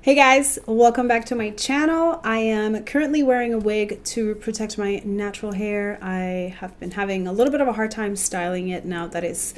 Hey guys, welcome back to my channel. I am currently wearing a wig to protect my natural hair. I have been having a little bit of a hard time styling it now that it's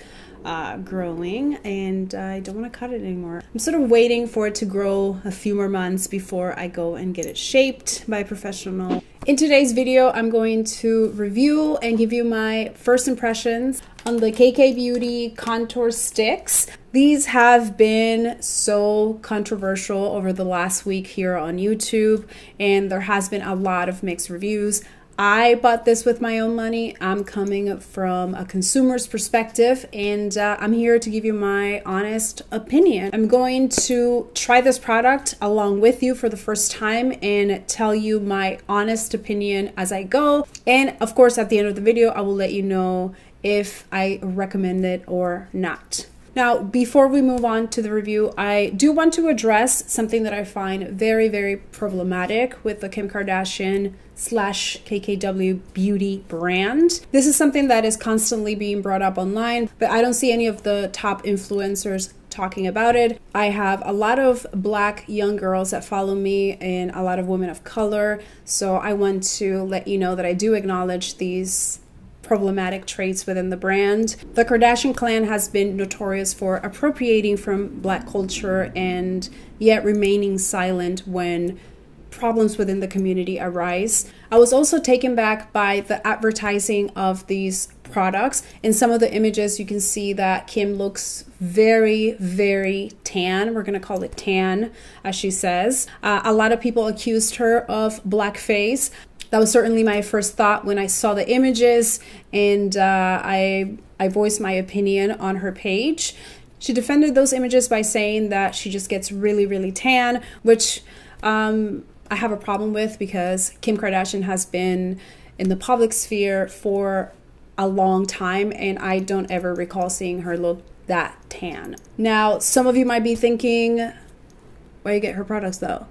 growing, and I don't want to cut it anymore. I'm sort of waiting for it to grow a few more months before I go and get it shaped by a professional. In today's video, I'm going to review and give you my first impressions on the KKW Beauty contour sticks. These have been so controversial over the last week here on YouTube, and there has been a lot of mixed reviews. I bought this with my own money. I'm coming from a consumer's perspective, and I'm here to give you my honest opinion. I'm going to try this product along with you for the first time and tell you my honest opinion as I go. And of course, at the end of the video, I will let you know if I recommend it or not. Now, before we move on to the review, I do want to address something that I find very, very problematic with the Kim Kardashian / KKW Beauty brand. This is something that is constantly being brought up online, but I don't see any of the top influencers talking about it. I have a lot of Black young girls that follow me and a lot of women of color, so I want to let you know that I do acknowledge these problematic traits within the brand. The Kardashian clan has been notorious for appropriating from Black culture and yet remaining silent when problems within the community arise. I was also taken back by the advertising of these products. In some of the images, you can see that Kim looks very, very tan. We're going to call it tan, as she says. A lot of people accused her of blackface. That was certainly my first thought when I saw the images, and I voiced my opinion on her page. She defended those images by saying that she just gets really, really tan, which I have a problem with because Kim Kardashian has been in the public sphere for a long time, and I don't ever recall seeing her look that tan. Now, some of you might be thinking, where do you get her products though?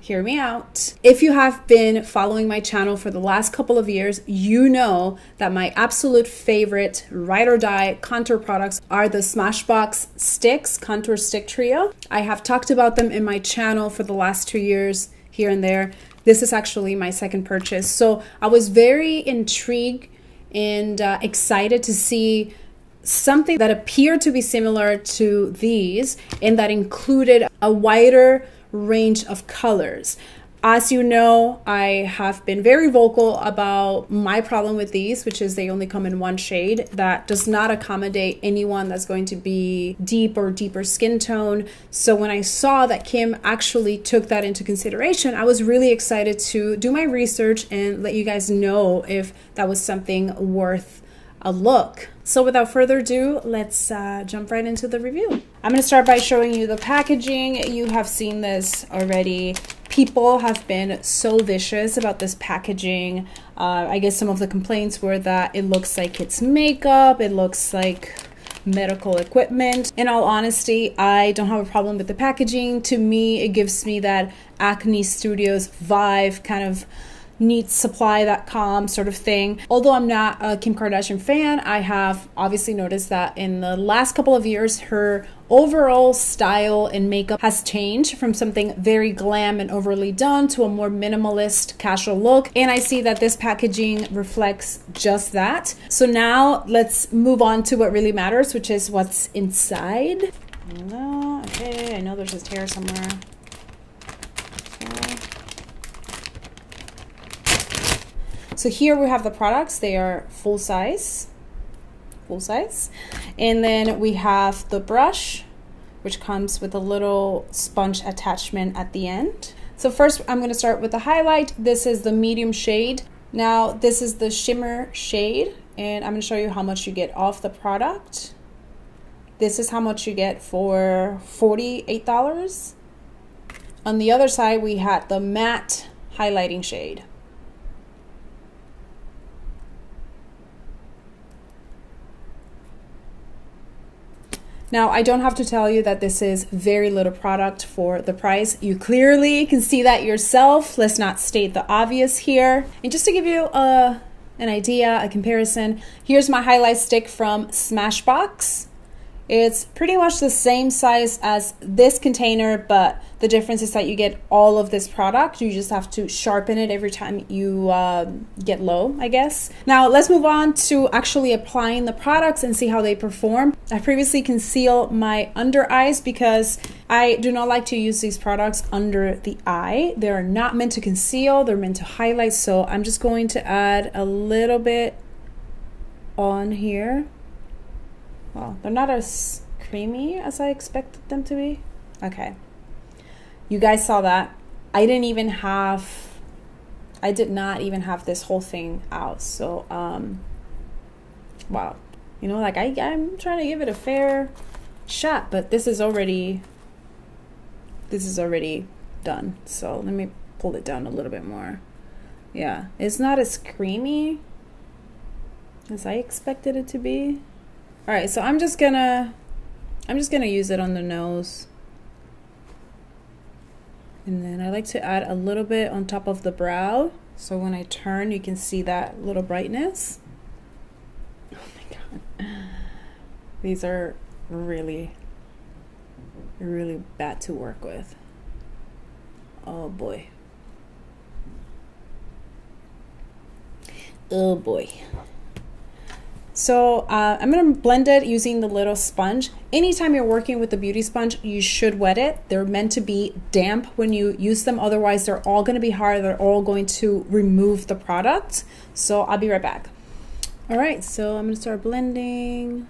Hear me out. If you have been following my channel for the last couple of years, you know that my absolute favorite ride or die contour products are the Smashbox sticks, contour stick trio. I have talked about them in my channel for the last 2 years here and there. This is actually my second purchase. So I was very intrigued and excited to see something that appeared to be similar to these and that included a wider range of colors. As you know, I have been very vocal about my problem with these, which is they only come in one shade. That does not accommodate anyone that's going to be deep or deeper skin tone. So when I saw that Kim actually took that into consideration, I was really excited to do my research and let you guys know if that was something worth a look. So without further ado, let's jump right into the review. I'm going to start by showing you the packaging. You have seen this already. People have been so vicious about this packaging. I guess some of the complaints were that it looks like it's makeup, it looks like medical equipment. In all honesty, I don't have a problem with the packaging. To me, it gives me that Acne Studios vibe, kind of neatsupply.com sort of thing. Although I'm not a Kim Kardashian fan, I have obviously noticed that in the last couple of years, her overall style and makeup has changed from something very glam and overly done to a more minimalist, casual look. And I see that this packaging reflects just that. So now let's move on to what really matters, which is what's inside. Okay, I know there's this hair somewhere. So here we have the products. They are full size. And then we have the brush, which comes with a little sponge attachment at the end. So first I'm going to start with the highlight. This is the medium shade. Now this is the shimmer shade, and I'm going to show you how much you get off the product. This is how much you get for $48. On the other side, we had the matte highlighting shade. Now, I don't have to tell you that this is very little product for the price. You clearly can see that yourself. Let's not state the obvious here. And just to give you an idea, a comparison, here's my highlight stick from Smashbox. It's pretty much the same size as this container, but the difference is that you get all of this product. You just have to sharpen it every time you get low, I guess. Now let's move on to actually applying the products and see how they perform. I previously concealed my under eyes because I do not like to use these products under the eye. They're not meant to conceal, they're meant to highlight. So I'm just going to add a little bit on here. Well, they're not as creamy as I expected them to be. Okay. You guys saw that. I did not even have this whole thing out. So, wow. You know, like I'm trying to give it a fair shot, but this is already done. So let me pull it down a little bit more. Yeah, it's not as creamy as I expected it to be. All right, so I'm just gonna use it on the nose. And then I like to add a little bit on top of the brow. So when I turn, you can see that little brightness. Oh my God. These are really, really bad to work with. Oh boy. Oh boy. So I'm going to blend it using the little sponge. Anytime you're working with the beauty sponge, you should wet it. They're meant to be damp when you use them. Otherwise, they're all going to be hard. They're all going to remove the product. So I'll be right back. All right, so I'm going to start blending.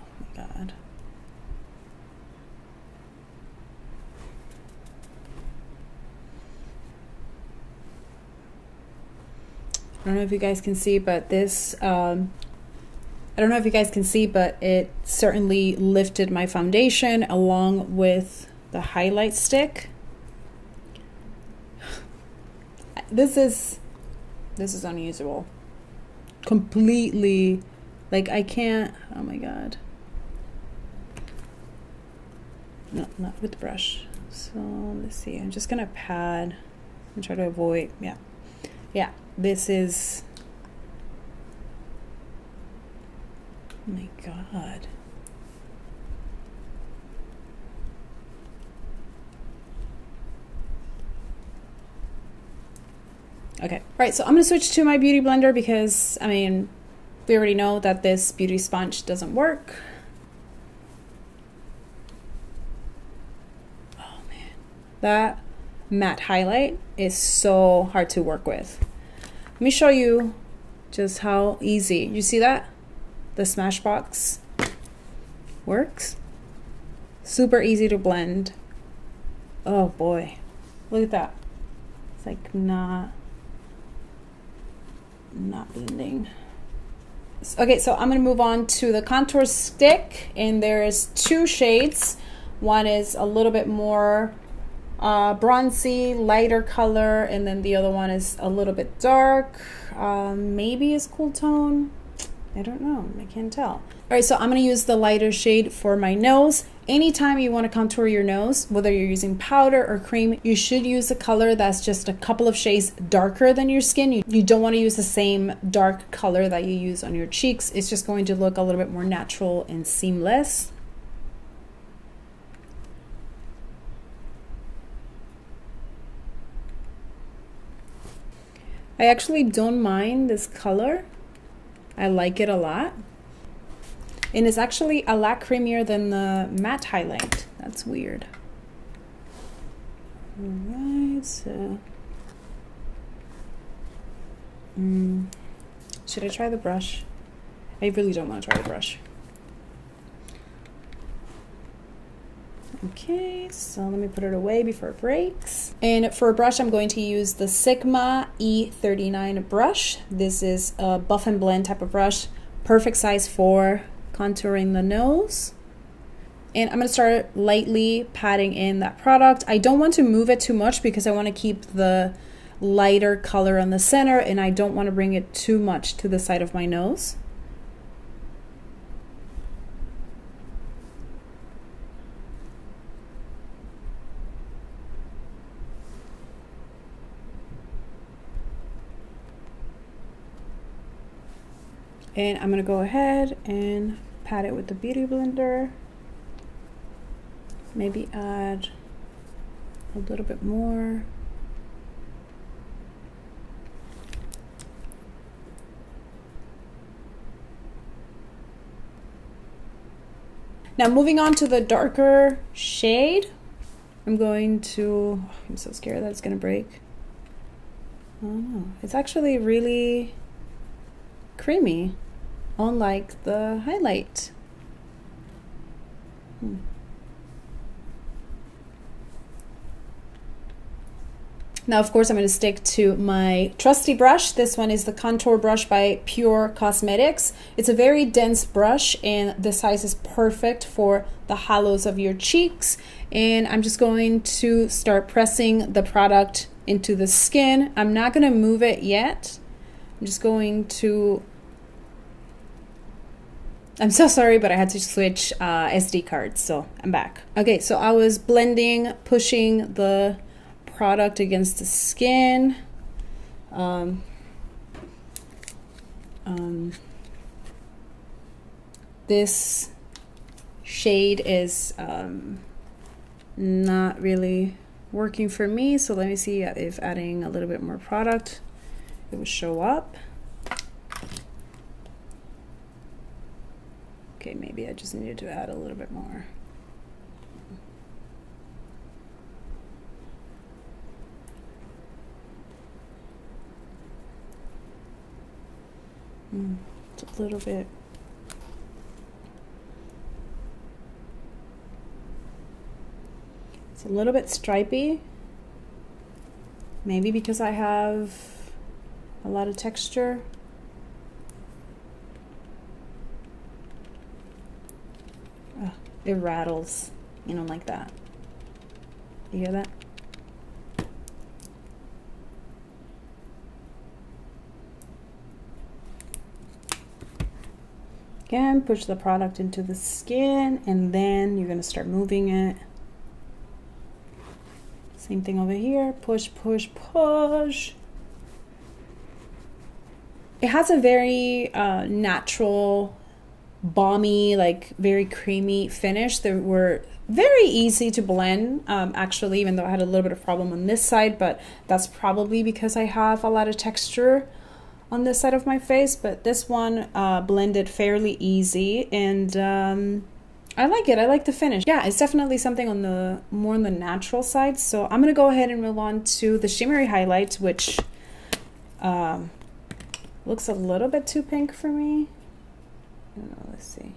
Oh my God. I don't know if you guys can see, but this... I don't know if you guys can see, but it certainly lifted my foundation along with the highlight stick. This is unusable. Completely, like I can't, oh my God. No, not with the brush. So let's see, I'm just gonna pad and try to avoid, yeah, this is, oh my God. Okay, right, so I'm gonna switch to my beauty blender because, I mean, we already know that this beauty sponge doesn't work. Oh man, that matte highlight is so hard to work with. Let me show you just how easy, you see that? The Smashbox works. Super easy to blend. Oh boy, look at that. It's like not blending. Okay, so I'm gonna move on to the contour stick, and there's two shades. One is a little bit more bronzy, lighter color, and then the other one is a little bit dark. Maybe it's cool tone. I don't know, I can't tell. All right, so I'm gonna use the lighter shade for my nose. Anytime you wanna contour your nose, whether you're using powder or cream, you should use a color that's just a couple of shades darker than your skin. You don't wanna use the same dark color that you use on your cheeks. It's just going to look a little bit more natural and seamless. I actually don't mind this color. I like it a lot. And it's actually a lot creamier than the matte highlight. That's weird. All right, so. Should I try the brush? I really don't want to try the brush. Okay, so let me put it away before it breaks. And for a brush, I'm going to use the Sigma E39 brush. This is a buff and blend type of brush. Perfect size for contouring the nose. And I'm going to start lightly patting in that product. I don't want to move it too much because I want to keep the lighter color on the center, and I don't want to bring it too much to the side of my nose. And I'm going to go ahead and pat it with the Beauty Blender. Maybe add a little bit more. Now moving on to the darker shade, I'm so scared that it's gonna break. Oh, it's actually really creamy, unlike the highlight. Now, of course, I'm going to stick to my trusty brush. This one is the contour brush by Pure Cosmetics. It's a very dense brush, and the size is perfect for the hollows of your cheeks. And I'm just going to start pressing the product into the skin. I'm not going to move it yet. I'm just going to... I'm so sorry, but I had to switch SD cards, so I'm back. Okay, so I was blending, pushing the product against the skin. This shade is not really working for me, so let me see if adding a little bit more product it will show up. Okay, maybe I just needed to add a little bit more. It's a little bit. It's a little bit stripy. Maybe because I have a lot of texture. It rattles, you know, like that. You hear that? Again, push the product into the skin, and then you're going to start moving it. Same thing over here. Push, push, push. It has a very natural, balmy, like very creamy finish. They were very easy to blend, actually, even though I had a little bit of problem on this side, but that's probably because I have a lot of texture on this side of my face. But this one blended fairly easy, and I like it. I like the finish. Yeah, it's definitely something on the more on the natural side. So I'm gonna go ahead and move on to the shimmery highlight, which looks a little bit too pink for me. I don't know, let's see.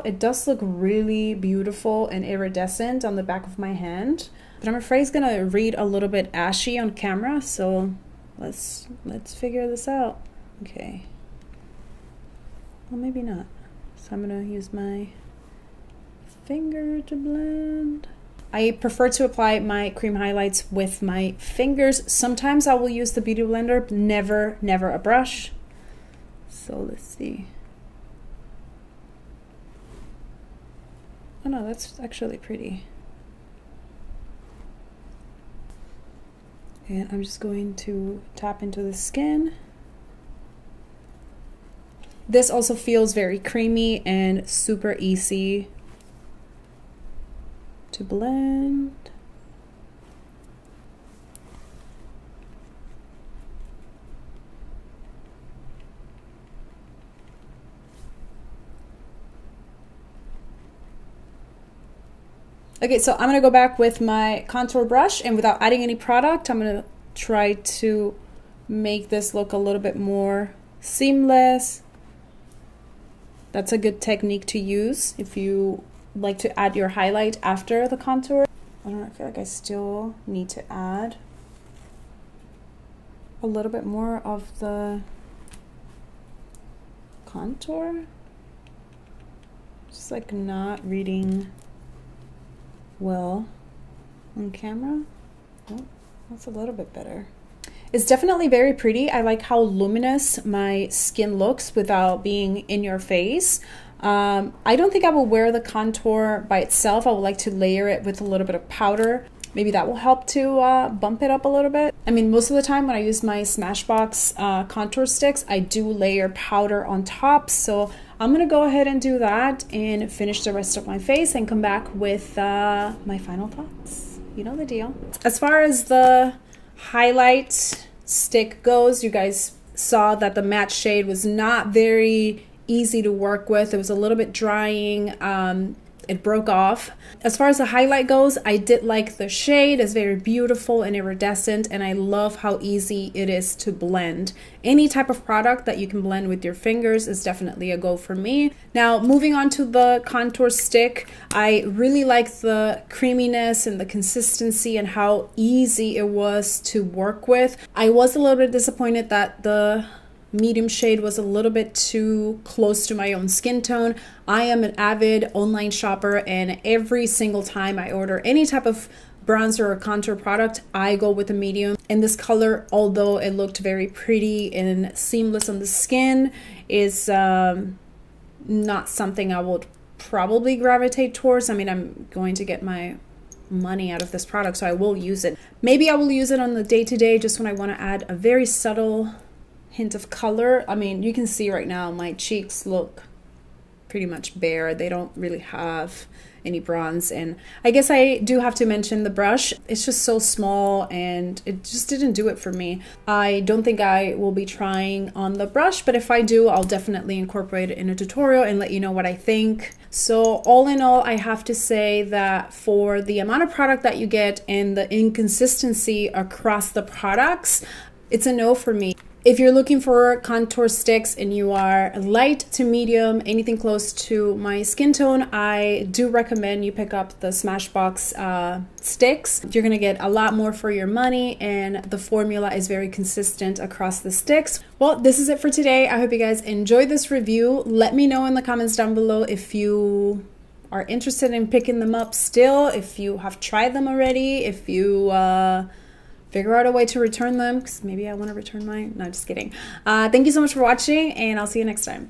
It does look really beautiful and iridescent on the back of my hand, but I'm afraid it's gonna read a little bit ashy on camera, so let's figure this out. Okay. Well, maybe not. So I'm gonna use my finger to blend. I prefer to apply my cream highlights with my fingers. Sometimes I will use the Beauty Blender, but never a brush. So let's see. Oh no, that's actually pretty. And I'm just going to tap into the skin. This also feels very creamy and super easy to blend. Okay, so I'm gonna go back with my contour brush, and without adding any product, I'm gonna try to make this look a little bit more seamless. That's a good technique to use if you like to add your highlight after the contour. I don't know, I feel like I still need to add a little bit more of the contour. Just like not reading well on camera. Oh, that's a little bit better. It's definitely very pretty. I like how luminous my skin looks without being in your face. I don't think I will wear the contour by itself. I would like to layer it with a little bit of powder. Maybe that will help to bump it up a little bit. I mean, most of the time when I use my Smashbox contour sticks, I do layer powder on top, so I'm gonna go ahead and do that and finish the rest of my face and come back with my final thoughts. You know the deal. As far as the highlight stick goes, you guys saw that the matte shade was not very easy to work with. It was a little bit drying. It broke off. As far as the highlight goes, I did like the shade. It's very beautiful and iridescent, and I love how easy it is to blend. Any type of product that you can blend with your fingers is definitely a go for me. Now, moving on to the contour stick, I really like the creaminess and the consistency and how easy it was to work with. I was a little bit disappointed that the medium shade was a little bit too close to my own skin tone. I am an avid online shopper, and every single time I order any type of bronzer or contour product, I go with a medium. And this color, although it looked very pretty and seamless on the skin, is not something I would probably gravitate towards. I mean, I'm going to get my money out of this product, so I will use it. Maybe I will use it on the day-to-day, just when I want to add a very subtle hint of color. I mean, you can see right now my cheeks look pretty much bare. They don't really have any bronze. And I guess I do have to mention the brush. It's just so small and it just didn't do it for me. I don't think I will be trying on the brush, but if I do, I'll definitely incorporate it in a tutorial and let you know what I think. So all in all, I have to say that for the amount of product that you get and the inconsistency across the products, it's a no for me. If you're looking for contour sticks and you are light to medium, anything close to my skin tone, I do recommend you pick up the Smashbox sticks. You're gonna get a lot more for your money, and the formula is very consistent across the sticks. Well, this is it for today. I hope you guys enjoyed this review. Let me know in the comments down below if you are interested in picking them up still, if you have tried them already, if you figure out a way to return them, because maybe I want to return mine. No, just kidding. Thank you so much for watching, and I'll see you next time.